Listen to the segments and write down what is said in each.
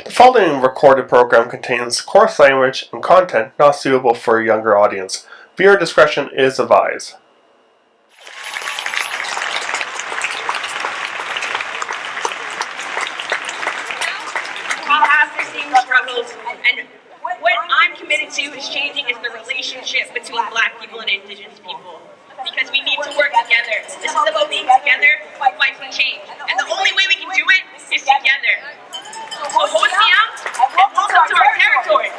The following recorded program contains coarse language and content not suitable for a younger audience. Viewer discretion is advised. We have the same struggles, and what I'm committed to is changing is the relationship between Black people and Indigenous people. Because we need to work together. This is about being together to fight for change. And the only way we can do it is together. So hold me out and welcome to our territory.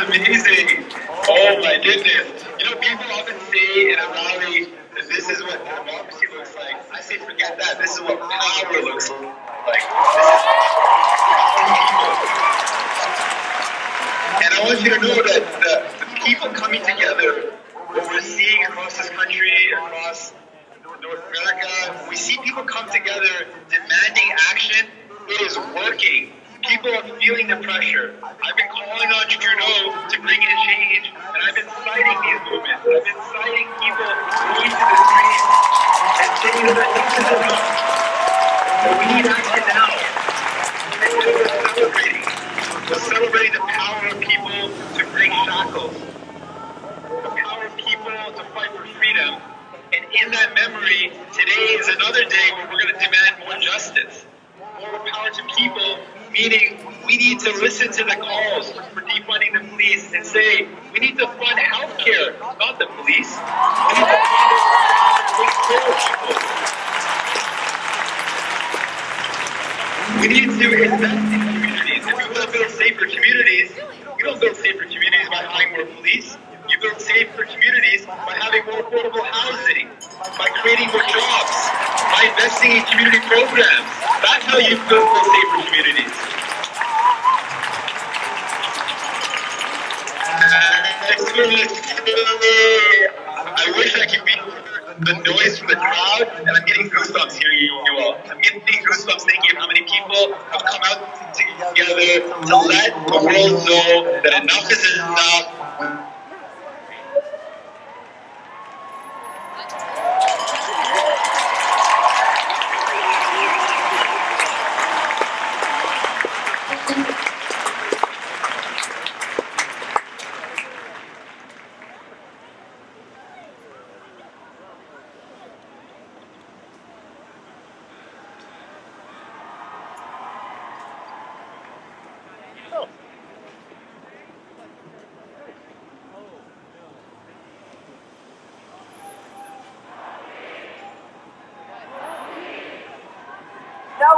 Amazing. Oh my goodness. You know, people often say in a rally that this is what democracy looks like. I say forget that. This is what power looks like. And I want you to know that the people coming together, what we're seeing across this country, across North America, we see people come together demanding action. It is working. People are feeling the pressure. I've been calling on Trudeau to bring in change, and I've been citing these movements. I've been citing people going to the streets and saying that this is enough. But we need action now. And we're celebrating. We're celebrating the power of people to break shackles. The power of people to fight for freedom. And in that memory, today is another day where we're going to demand more justice. More power to people, meaning we need to listen to the calls for defunding the police and say we need to fund healthcare, not the police. We need to fund it to take care of people. We need to invest in communities. If we want to build safer communities, you don't build safer communities by hiring more police. You build safer communities by having more affordable housing, by creating more jobs, by investing in community programs. That's how you build safer communities. I wish I could be the noise from the crowd, and I'm getting goosebumps hearing you all. I'm getting goosebumps thinking of how many people have come out together to let the world know that enough is enough.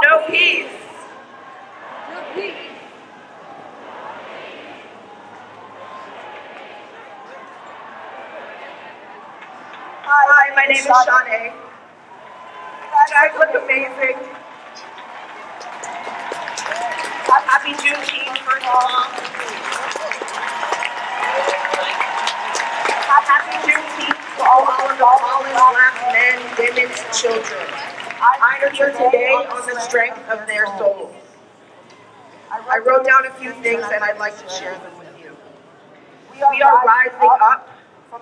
No peace. No peace. Hi, my name is Shawnee. You guys look amazing. Happy Juneteenth, first of all. Happy Juneteenth to all our fallen Black men, women, and children. I'm here today on the strength of their souls. I wrote down a few things and I'd like to share them with you. We are rising up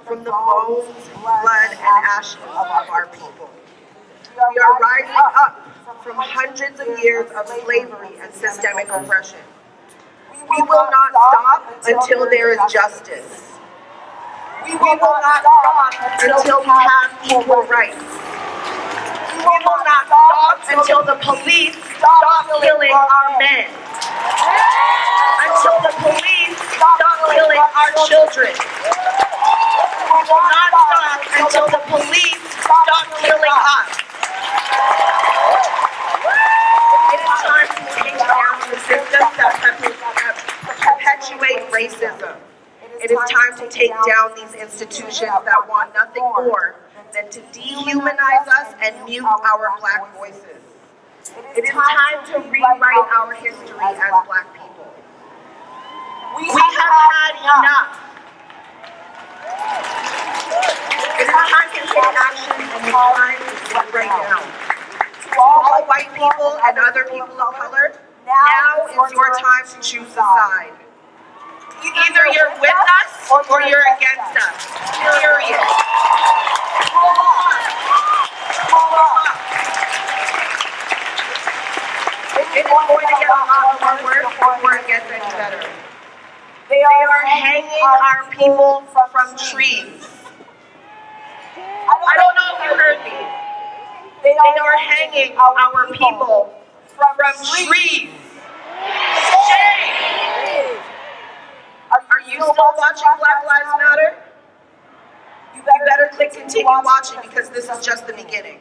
from the bones, blood, and ashes of our people. We are rising up from hundreds of years of slavery and systemic oppression. We will not stop until there is justice. We will not stop until we have equal rights. We will not stop until the police stop killing our men. Until the police stop killing our children. We will not stop until the police stop killing us. It is time to agendas that perpetuate racism. It is time to take down these institutions that want nothing more than to dehumanize us and mute our Black voices. It is time to rewrite our history as Black people. We have had enough. It is time to take action, and the time is right now. To all white people and other people of color, now is your time to choose a side. Either you're with us or you're against us. Period. It is going to get a lot more worse before it gets any better. They are hanging our people from trees. I don't know if you heard me. They are hanging our people from trees. Shame! Are you still watching Black Lives Matter? You better click continue watching because this is just the beginning.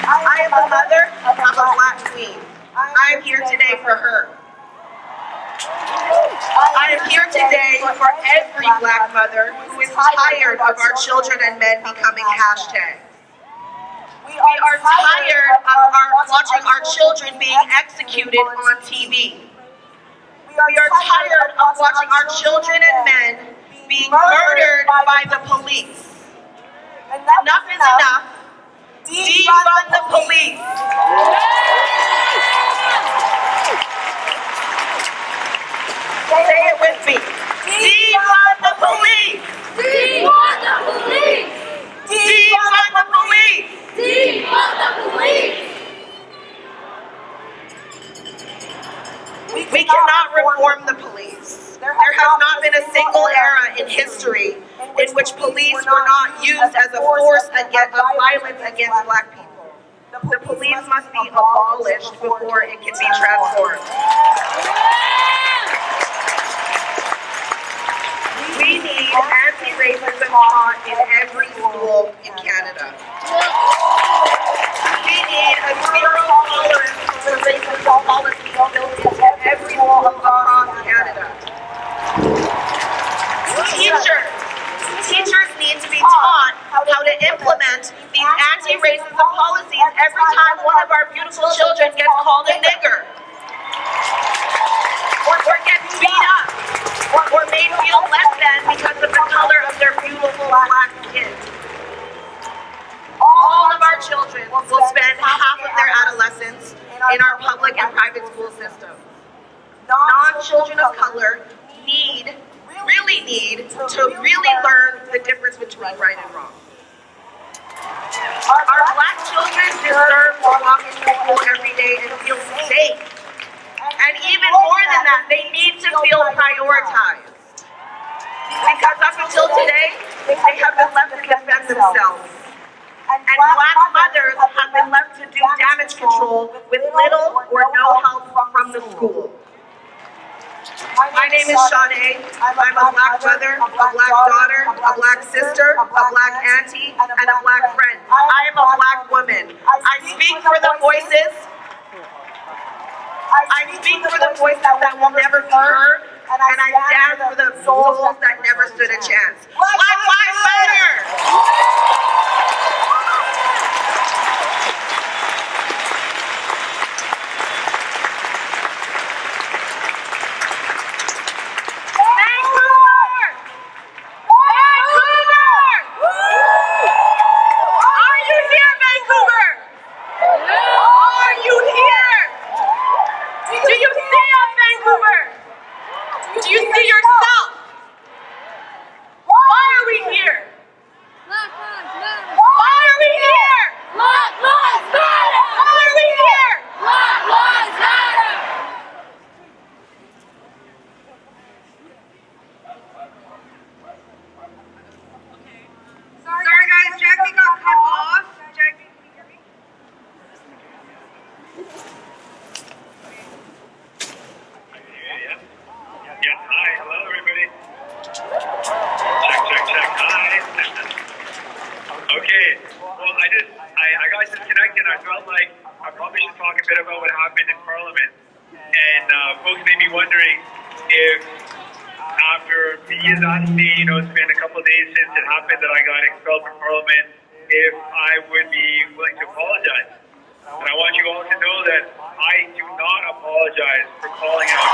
I am the mother of a Black queen. I am here today for her. I am here today for every Black mother who is tired of our children and men becoming hashtags. We are tired of watching our children being executed on TV. We are tired of watching our children and men being murdered by the police. Enough is enough. Defund the police. Say it with me. Defund the police. Defund the police. Defund the police. Defund the police. We cannot reform the police. There has not been a single era in history in which police were not used as a force of violence against Black people. The police must be abolished before it can be transformed. We need anti-racism taught in every school in Canada. We need a zero tolerance for racism policy built into every school across Canada. Teachers need to be taught how to implement these anti-racism policies every time one of our beautiful children gets called a nigger. Or gets beat up. Or made feel less than because of the color of their beautiful Black skin. All of our children will spend half of their adolescence in our public and private school system. Non-children of color really need to learn the difference between right and wrong. Our Black children deserve to walk into school every day and feel safe. And even more than that, they need to feel prioritized. Because up until today, they have been left to defend themselves. And Black mothers have been left to do damage control with little or no help from the school. My name is Sade. I'm a Black mother, a Black daughter, a Black sister, a Black auntie, and a Black friend. I am a Black woman. I speak for the voices. I speak for the voices that will never be heard, and I stand for the souls that never stood a chance. Black Lives Matter! Well, I got disconnected. I felt like I probably should talk a bit about what happened in Parliament. And folks may be wondering if after media Vancity, it's been a couple of days since it happened that I got expelled from Parliament, if I would be willing to apologize. And I want you all to know that I do not apologize for calling out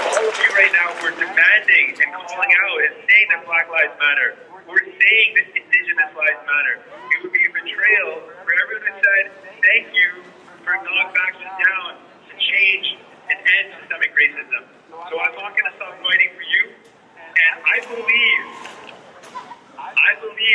all of you right now who are demanding and calling out and saying that Black Lives Matter. We're saying that Indigenous lives matter. It would be a betrayal for everyone who said thank you for not backing down to change and end systemic racism. So I'm not going to stop fighting for you. And I believe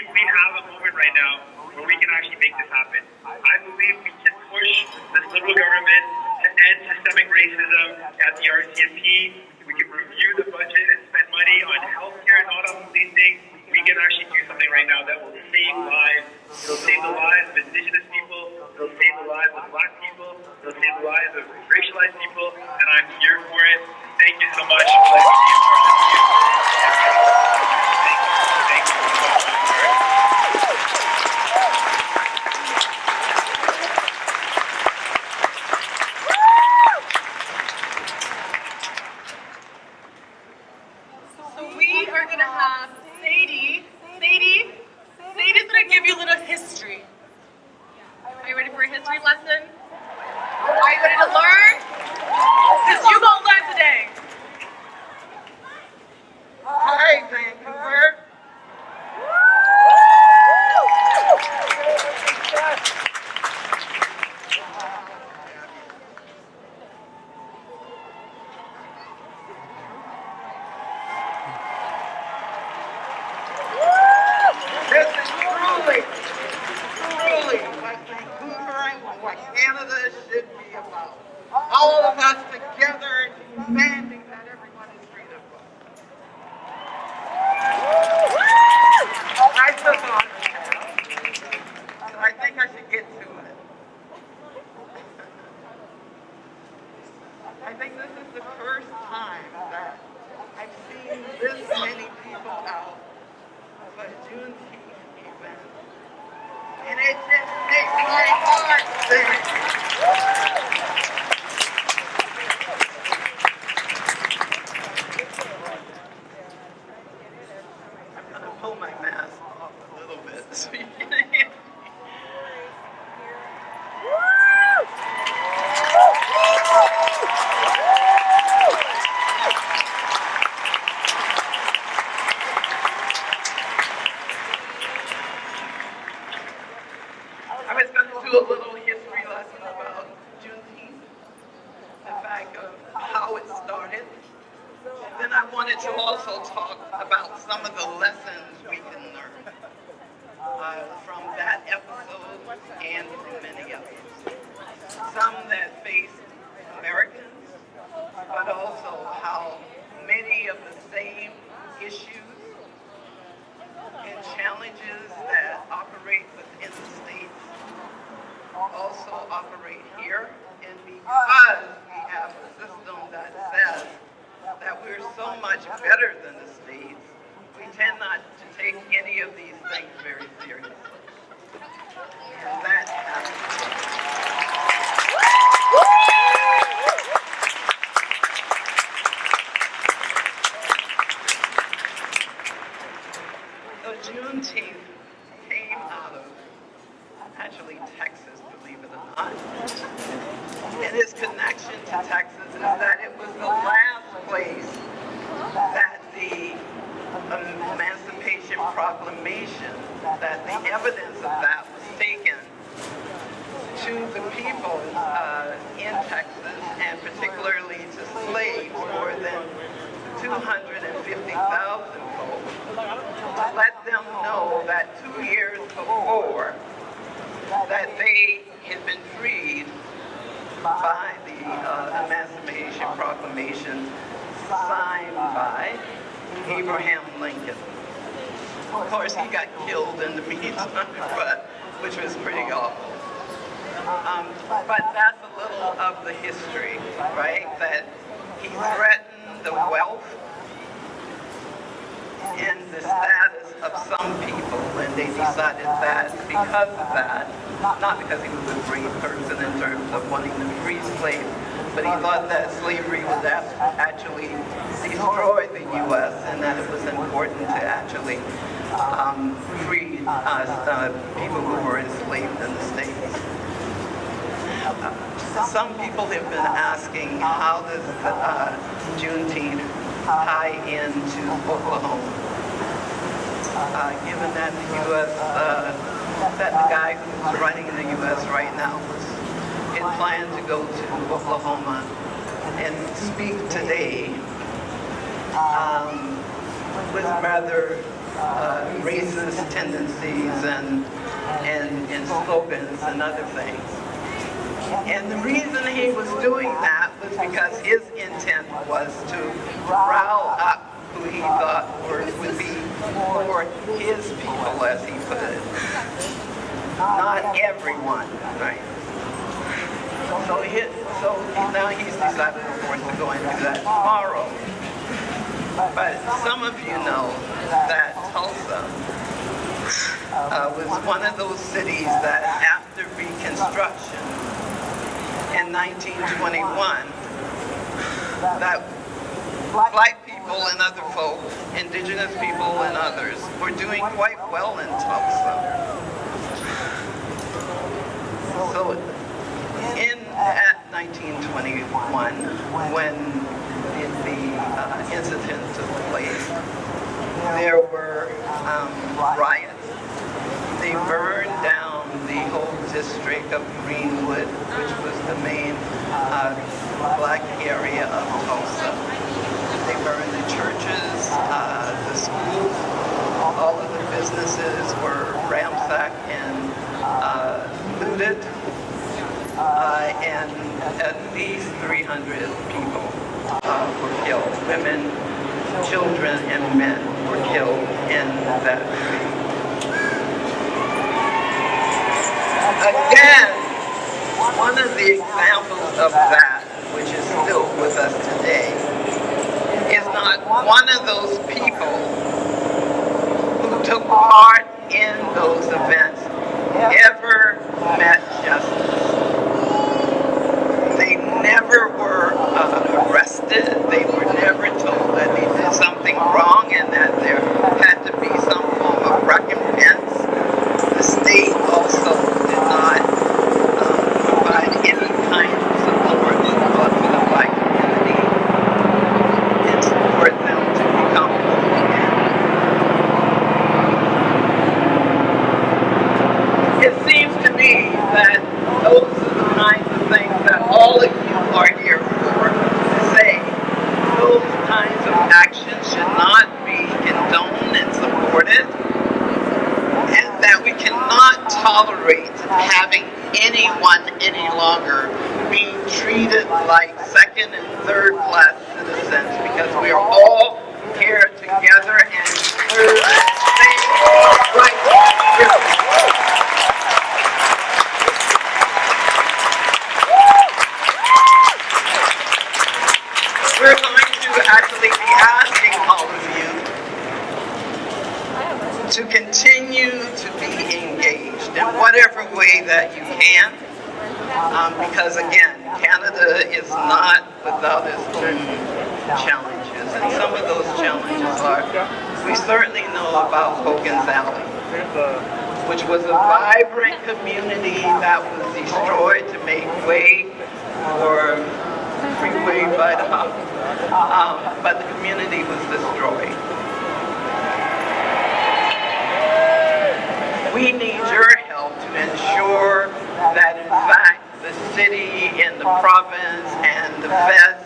we have a moment right now where we can actually make this happen. I believe we can push this Liberal government to end systemic racism at the RCMP. We can review the budget and spend money on healthcare, not on policing. We can actually do something right now that will save lives. It'll save the lives of Indigenous people. It'll save the lives of Black people. It'll save the lives of racialized people. And I'm here for it. Thank you so much for letting me be a part of this. Thank you so much. So we are going to have Sadie's going to give you a little history. Are you ready for a history lesson? Are you ready to learn? Because you're going to learn today. Hi, Vancouver. This is truly what Vancouver and what Canada should be about. All of us together demanding that everyone is treated well. I took on so I think I should get to it. I think this is the first time that I've seen this many people out of a Juneteenth event. And it just makes my heart sing. I'm going to pull my mask off a little bit so you can hear me. I was going to do a little history lesson about Juneteenth, the fact of how it started. And then I wanted to also talk about some of the lessons we can learn from that episode and from many others. Some that face Americans, but also how many of the same issues and challenges that operate within the states also operate here. And because we have a system that says that we're so much better than the states, we tend not to take any of these things very seriously. And that happens. So Juneteenth came out of actually Texas, believe it or not. And its connection to Texas is that it was the last place that the Emancipation Proclamation, that the evidence of that was taken to the people in Texas, and particularly to slaves, more than 250,000 folks, to let them know that 2 years before that they had been freed by the Emancipation Proclamation signed by Abraham Lincoln. Of course, he got killed in the meantime, which was pretty awful. But that's a little of the history, right? That he threatened the wealth and the status of some people, and they decided that because of that, not because he was a great person in terms of wanting to free slaves, but he thought that slavery would actually destroy the U.S. and that it was important to actually free people who were enslaved in the States. Some people have been asking, how does Juneteenth tie into Oklahoma? Given that the U.S., that the guy who's running the U.S. right now had planned to go to Oklahoma and speak today with rather racist tendencies and slogans and other things. And the reason he was doing that was because his intent was to rile up who he thought would be for his people, as he put it. Not everyone, right? So now he's decided, of course, to go and do that tomorrow. But some of you know that Tulsa was one of those cities that after Reconstruction in 1921, that black people and other folk, indigenous people and others, were doing quite well in Tulsa. So at 1921, when the incident took place, there were riots. They burned down the whole district of Greenwood, which was the main black area of Tulsa. They burned the churches, the schools, all of the businesses were ransacked and looted, and at least 300 people were killed. Women, children, and men were killed in that city. Again, one of the examples of that, which is still with us today, is not one of those people who took part in those events ever met justice. They never were arrested. They were never told that they did something wrong and that there had to be some form of recompense. The state also did not provide any kind of support for the black community and support them to become whole again. It seems to me that those are the kinds of things that all of you are here for, to say those kinds of actions should not be condoned and supported, and that we cannot tolerate having anyone any longer being treated like second and third class citizens, because we are all here together and deserve the same rights and privileges. We're going to actually be asking all of you to continue to be engaged in whatever way that you can, because again, Canada is not without its own challenges, and some of those challenges are, we certainly know about Hogan's Alley, which was a vibrant community that was destroyed to make way for freeway by the house, but the community was destroyed. We need your help to ensure that in fact the city and the province and the feds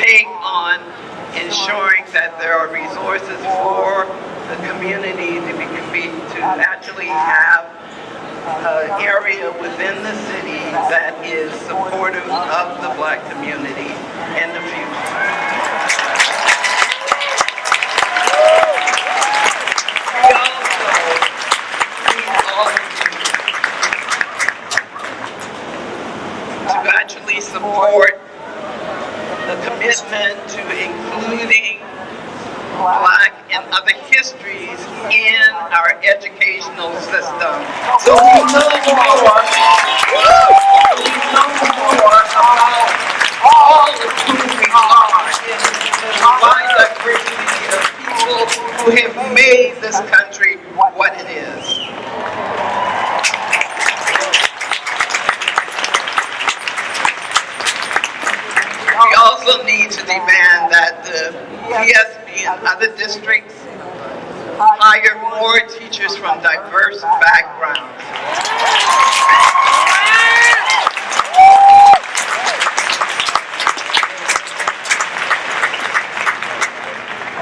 take on ensuring that there are resources for the community to actually have an area within the city that is supportive of the black community in the future. We also need all of you the commitment to including Black and other histories in our educational system. So we know more about all of who we are in the wide diversity of people who have made this country what it is. We also need to demand that the PSB and other districts hire more teachers from diverse backgrounds.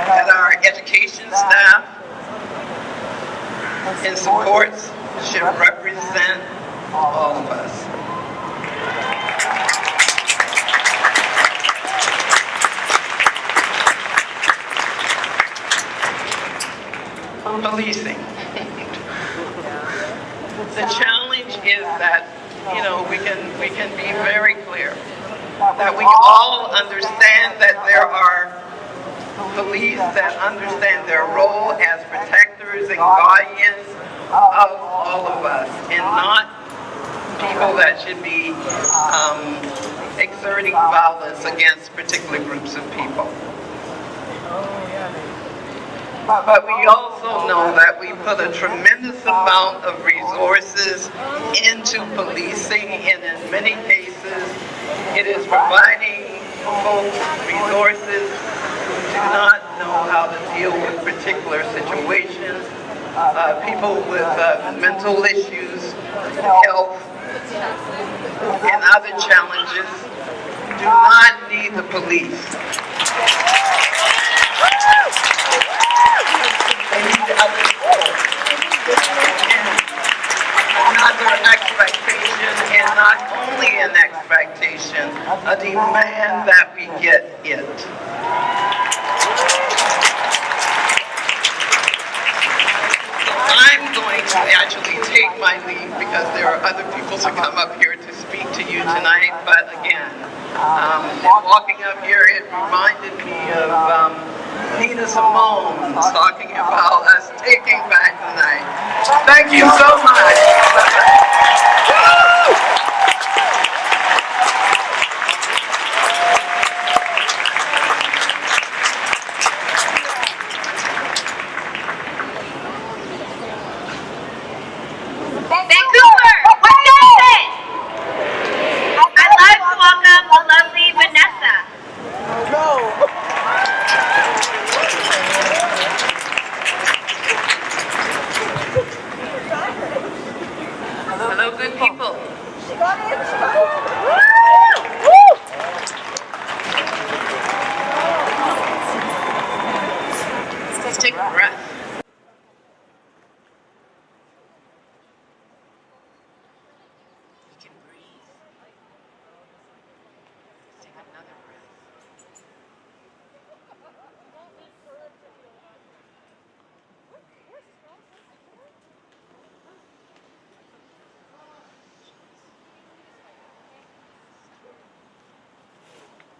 That our education staff and supports should represent all of us. Policing. The challenge is that, we can be very clear that we all understand that there are police that understand their role as protectors and guardians of all of us, and not people that should be exerting violence against particular groups of people. But we also know that we put a tremendous amount of resources into policing, and in many cases, it is providing folks resources who do not know how to deal with particular situations, people with mental issues, health, and other challenges do not need the police. They need other people. Another expectation, and not only an expectation, a demand that we get it. I'm going to actually take my leave because there are other people to come up here to speak to you tonight. But again, walking up here, it reminded me of Nina Simone talking about us taking back the night. Thank you so much. Vancouver, Wisconsin! I'd like to welcome the lovely Vanessa. Hello, good people. Let's take a breath. You can breathe. Let's take another breath.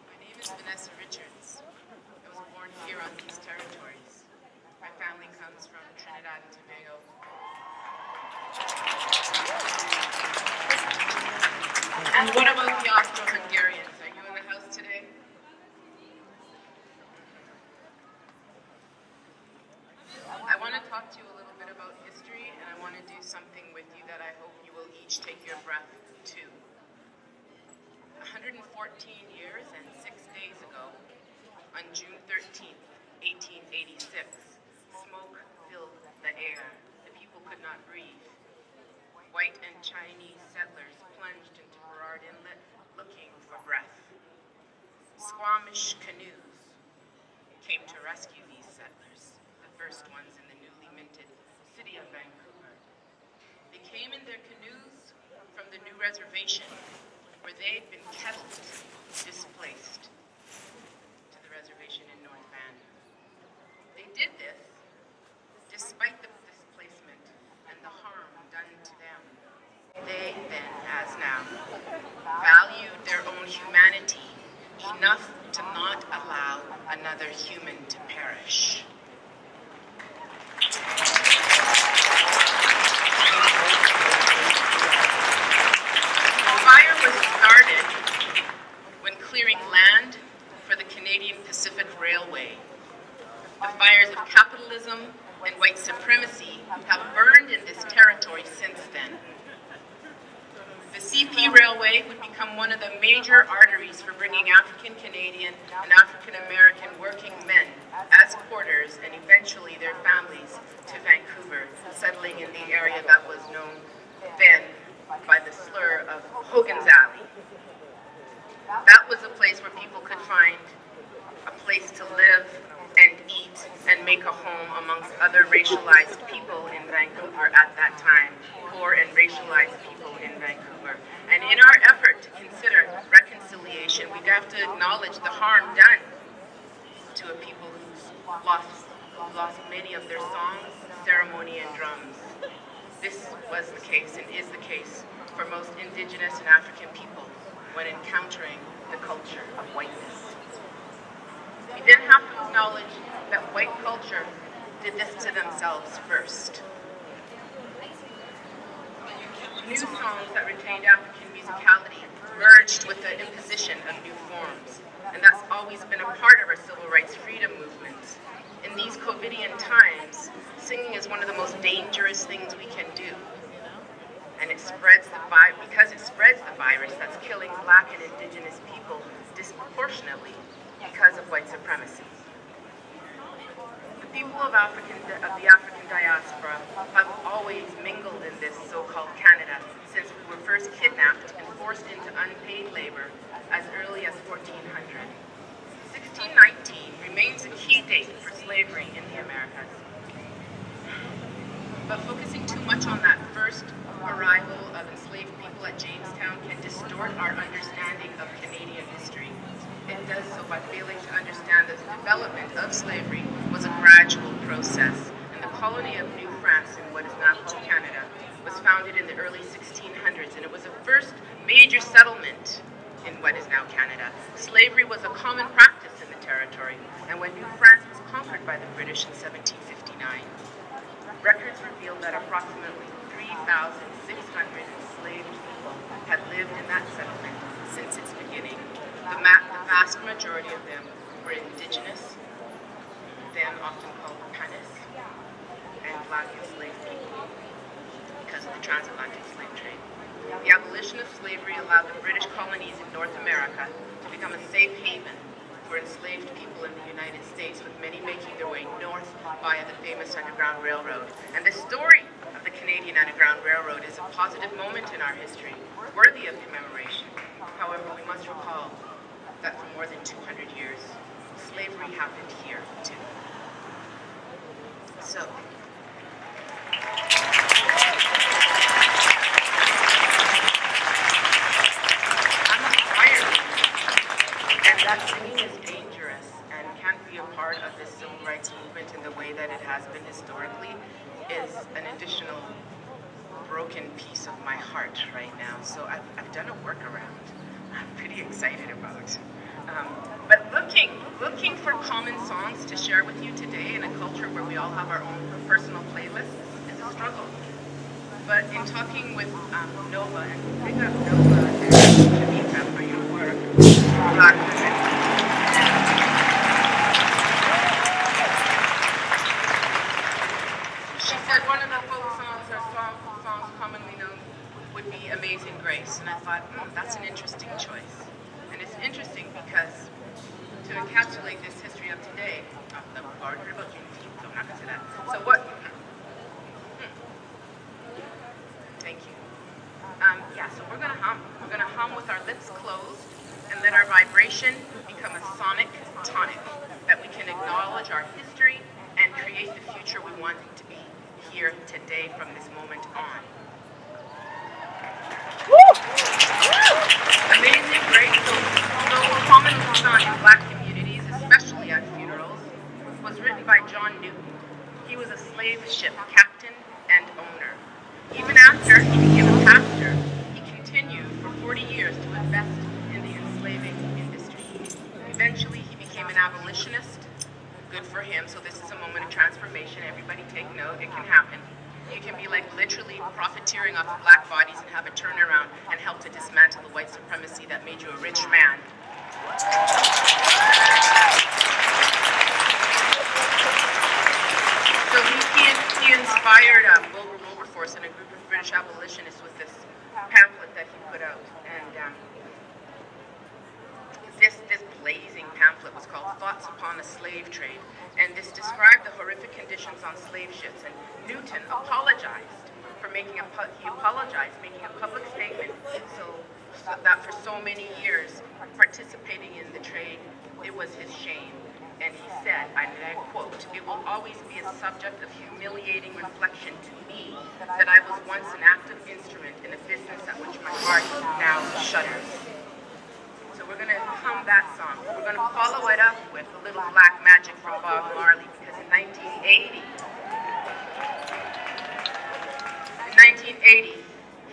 My name is Vanessa Richards. I was born here on these territories. My family comes from Trinidad and Tobago. And what about the Austro-Hungarians? Are you in the house today? I want to talk to you a little bit about history, and I want to do something with you that I hope you will each take your breath to. 114 years and 6 days ago, on June 13th, 1886, smoke filled the air. The people could not breathe. White and Chinese settlers plunged into Burrard Inlet looking for breath. Squamish canoes came to rescue these settlers, the first ones in the newly minted city of Vancouver. They came in their canoes from the new reservation, where they'd been kept displaced to the reservation in North Van. They did this despite the displacement and the harm done to them. They then, as now, valued their own humanity enough to not allow another human to perish. The fire was started when clearing land for the Canadian Pacific Railway. The fires of capitalism and white supremacy have burned in this territory since then. The CP Railway would become one of the major arteries for bringing African Canadian and African American working men as porters and eventually their families to Vancouver, settling in the area that was known then by the slur of Hogan's Alley. That was a place where people could find a place to live and eat and make a home amongst other racialized people in Vancouver at that time, poor and racialized people in Vancouver. And in our effort to consider reconciliation, we'd have to acknowledge the harm done to a people who lost many of their songs, ceremony, and drums. This was the case and is the case for most Indigenous and African people when encountering the culture of whiteness. We then have to acknowledge that white culture did this to themselves first. New songs that retained African musicality merged with the imposition of new forms, and that's always been a part of our civil rights freedom movements. In these COVIDian times, singing is one of the most dangerous things we can do. And it spreads the virus, because it spreads the virus that's killing Black and Indigenous people disproportionately because of white supremacy. The people of the African diaspora have always mingled in this so-called Canada since we were first kidnapped and forced into unpaid labor as early as 1400. 1619 remains a key date for slavery in the Americas. But focusing too much on that first arrival of enslaved people at Jamestown can distort our understanding of Canadian history. It does so by failing to understand that the development of slavery was a gradual process, and the colony of New France in what is now called Canada was founded in the early 1600s, and it was the first major settlement in what is now Canada. Slavery was a common practice in the territory, and when New France was conquered by the British in 1759, records reveal that approximately 3,600 enslaved people had lived in that settlement since its beginning. The vast majority of them were Indigenous, then often called Panis, and Black enslaved people because of the transatlantic slave trade. The abolition of slavery allowed the British colonies in North America to become a safe haven for enslaved people in the United States, with many making their way north via the famous Underground Railroad. And the story of the Canadian Underground Railroad is a positive moment in our history, worthy of commemoration. However, we must recall that for more than 200 years, slavery happened here too. So, I'm a choir, and that singing is dangerous and can't be a part of this civil rights movement in the way that it has been historically, is an additional broken piece of my heart right now. So I've done a workaround I'm pretty excited about. But looking for common songs to share with you today in a culture where we all have our own personal playlists is a struggle. But in talking with Nova, and big up Nova and Jamaica for your work, Black women. She said one of the folk songs or songs commonly known would be Amazing Grace, and I thought, that's an interesting choice. And it's interesting because to encapsulate this history of today, I've already heard about Juneteenth, so I'm not going to say that. So what? Thank you. So we're going to hum. We're going to hum with our lips closed and let our vibration become a sonic tonic that we can acknowledge our history and create the future we want to be here today from this moment on. Amazing Grace, though commonly sung in Black communities, especially at funerals, was written by John Newton. He was a slave ship captain and owner. Even after he became a pastor, he continued for 40 years to invest in the enslaving industry. Eventually, he became an abolitionist. Good for him. So this is a moment of transformation. Everybody take note. It can happen. You can be like literally profiteering off of black bodies and have a turnaround and help to dismantle the white supremacy that made you a rich man. So he inspired Wilberforce and a group of British abolitionists with this pamphlet that he put out. And this blazing pamphlet was called Thoughts Upon the Slave Trade. And this described the horrific conditions on slave ships. And Newton apologized for making a public statement so that for so many years participating in the trade, it was his shame. And he said, and I quote, "It will always be a subject of humiliating reflection to me that I was once an active instrument in a business at which my heart now shudders." So we're going to hum that song. We're going to follow it up with a little black magic from Bob Marley, because in 1980,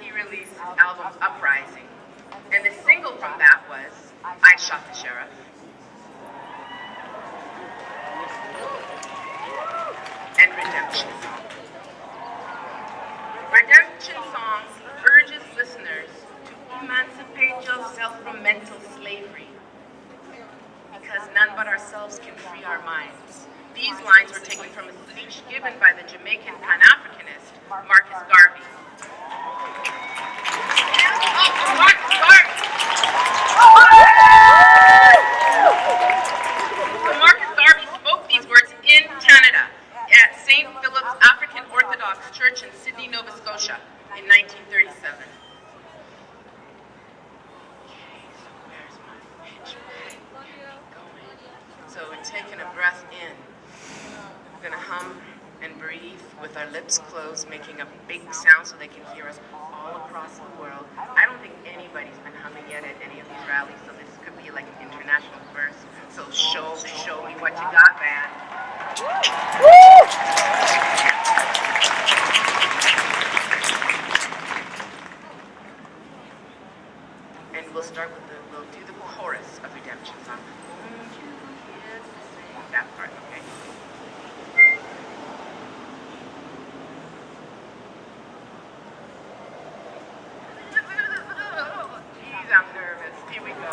he released his album Uprising. And the single from that was I Shot the Sheriff. And Redemption Song. Redemption Song urges listeners to emancipate yourself from mental slavery, because none but ourselves can free our minds. These lines were taken from a speech given by the Jamaican Pan-Africanist Marcus Garvey. Marcus Garvey! So Marcus Garvey spoke these words in Canada at St. Philip's African Orthodox Church in Sydney, Nova Scotia in 1937. So we're taking a breath in. We're going to hum and breathe with our lips closed, making a big sound so they can hear us all across the world. I don't think anybody's been humming yet at any of these rallies, so this could be like an international verse. So show me what you got, man. And we'll start with we'll do the chorus of Redemption Song. That part, okay? Geez, I'm nervous. Here we go.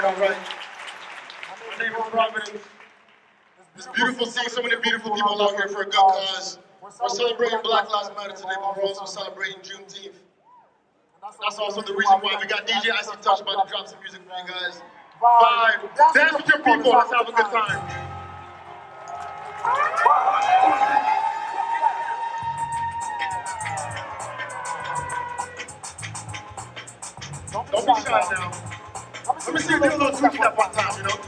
all right. My name is Providence. It's beautiful seeing so many beautiful people out here for a good cause. We're celebrating Black Lives Matter today, but we're also celebrating Juneteenth. That's also the reason why we got DJ Icy Touch about to drop some music for you guys. Vibe, dance with your people, let's have a good time. Don't be shy now. Let me see you do a little two-step one time, you know.